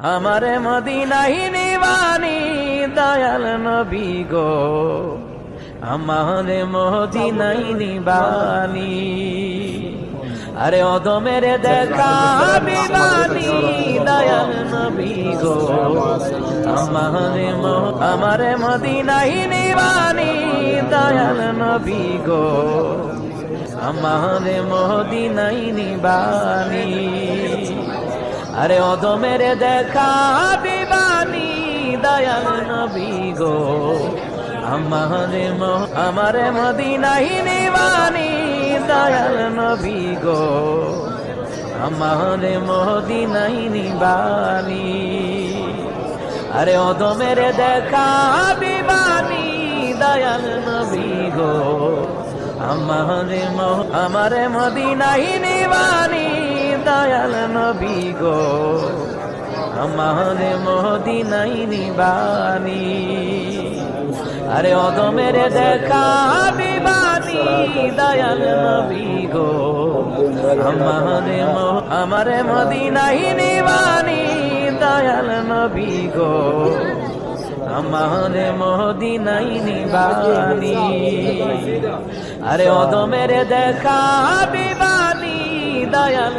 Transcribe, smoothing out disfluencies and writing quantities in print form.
আমারে মদিনায় নিবানি দয়াল নবী গো, আমারে মদিনায় নিবানি। আরে অদমের দেখা বিবানি দয়াল নবী গো, আমারে মদিনায় নিবানি দয়াল নবী গো, আমারে মদিনায় নিবানি। আরে অদমের দেখা বিবানি দয়াল নবী গো, আমারে মদিনায় নিবানি দয়াল নবী গো, আমারে মদিনায় নিবানি। আরে অদমের দেখা বিবানি দয়াল নবী গো, আমারে মদিনায় নিবানি দয়াল নবী গো, আমারে মদিনায় নিবানি। আরে অদমের দেখা বিবানি দয়াল নবী গো, আমারে মদিনায় নিবানি দয়াল নবী গো, আমারে মদিনায় নিবানি। আরে অদমের দেখা বিবানি দয়াল